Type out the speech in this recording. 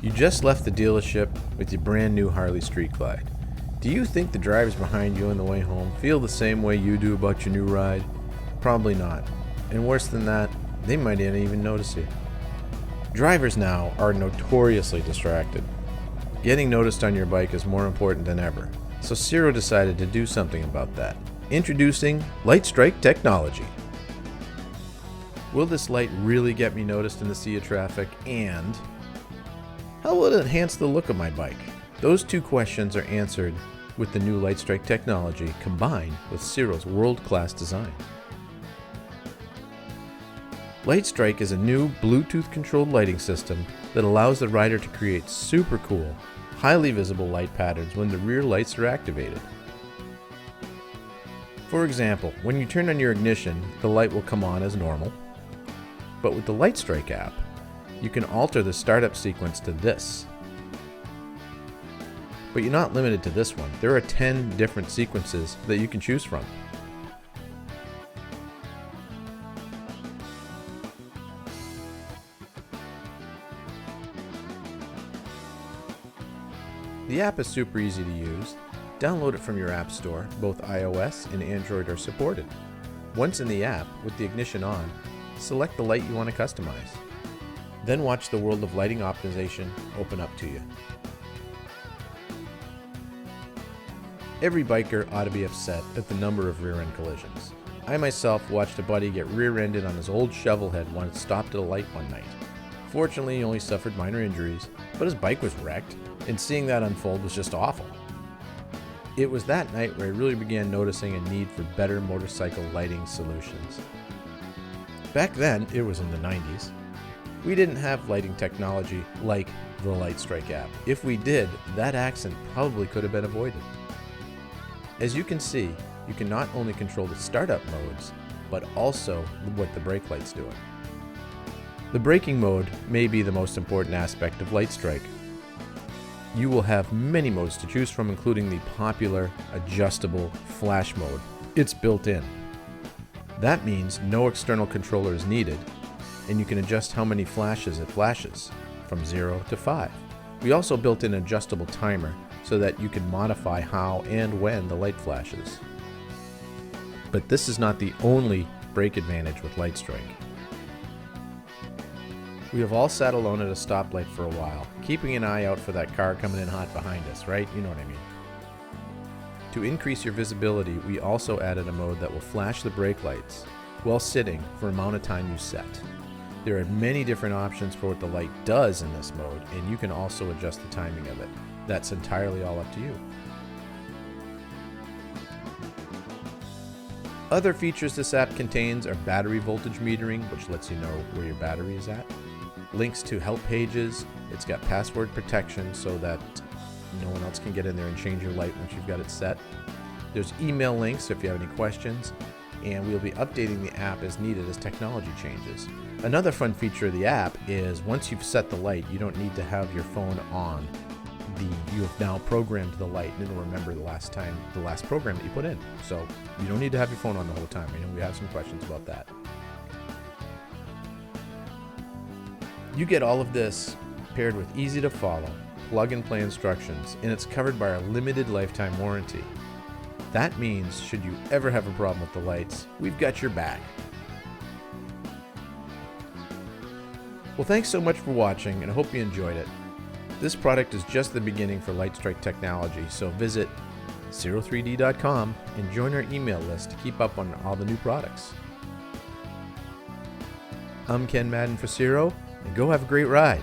You just left the dealership with your brand new Harley Street Glide. Do you think the drivers behind you on the way home feel the same way you do about your new ride? Probably not. And worse than that, they might not even notice you. Drivers now are notoriously distracted. Getting noticed on your bike is more important than ever, so Ciro decided to do something about that. Introducing Lightstrike Technology. Will this light really get me noticed in the sea of traffic, and how will it enhance the look of my bike? Those two questions are answered with the new Lightstrike technology combined with Ciro's world-class design. Lightstrike is a new Bluetooth-controlled lighting system that allows the rider to create super cool, highly visible light patterns when the rear lights are activated. For example, when you turn on your ignition, the light will come on as normal. But with the Lightstrike app, you can alter the startup sequence to this. But you're not limited to this one. There are 10 different sequences that you can choose from. The app is super easy to use. Download it from your app store. Both iOS and Android are supported. Once in the app, with the ignition on, select the light you want to customize. Then watch the world of lighting optimization open up to you. Every biker ought to be upset at the number of rear-end collisions. I myself watched a buddy get rear-ended on his old shovel head when it stopped at a light one night. Fortunately, he only suffered minor injuries, but his bike was wrecked, and seeing that unfold was just awful. It was that night where I really began noticing a need for better motorcycle lighting solutions. Back then, it was in the 90s. We didn't have lighting technology like the Lightstrike app. If we did, that accident probably could have been avoided. As you can see, you can not only control the startup modes, but also what the brake light's doing. The braking mode may be the most important aspect of Lightstrike. You will have many modes to choose from, including the popular adjustable flash mode. It's built in. That means no external controller is needed, and you can adjust how many flashes it flashes, from 0 to 5. We also built in an adjustable timer so that you can modify how and when the light flashes. But this is not the only brake advantage with Lightstrike. We have all sat alone at a stoplight for a while, keeping an eye out for that car coming in hot behind us, right? You know what I mean. To increase your visibility, we also added a mode that will flash the brake lights while sitting for the amount of time you set. There are many different options for what the light does in this mode, and you can also adjust the timing of it. That's entirely all up to you. Other features this app contains are battery voltage metering, which lets you know where your battery is at. Links to help pages. It's got password protection so that no one else can get in there and change your light once you've got it set. There's email links if you have any questions, and we'll be updating the app as needed as technology changes. Another fun feature of the app is once you've set the light, you don't need to have your phone on. You have now programmed the light, and it'll remember the last program that you put in. So you don't need to have your phone on the whole time. I know we have some questions about that. You get all of this paired with easy to follow, plug and play instructions, and it's covered by our limited lifetime warranty. That means should you ever have a problem with the lights, we've got your back. Well, thanks so much for watching, and I hope you enjoyed it. This product is just the beginning for Lightstrike Technology, so visit Ciro3D.com and join our email list to keep up on all the new products. I'm Ken Madden for Ciro, and go have a great ride.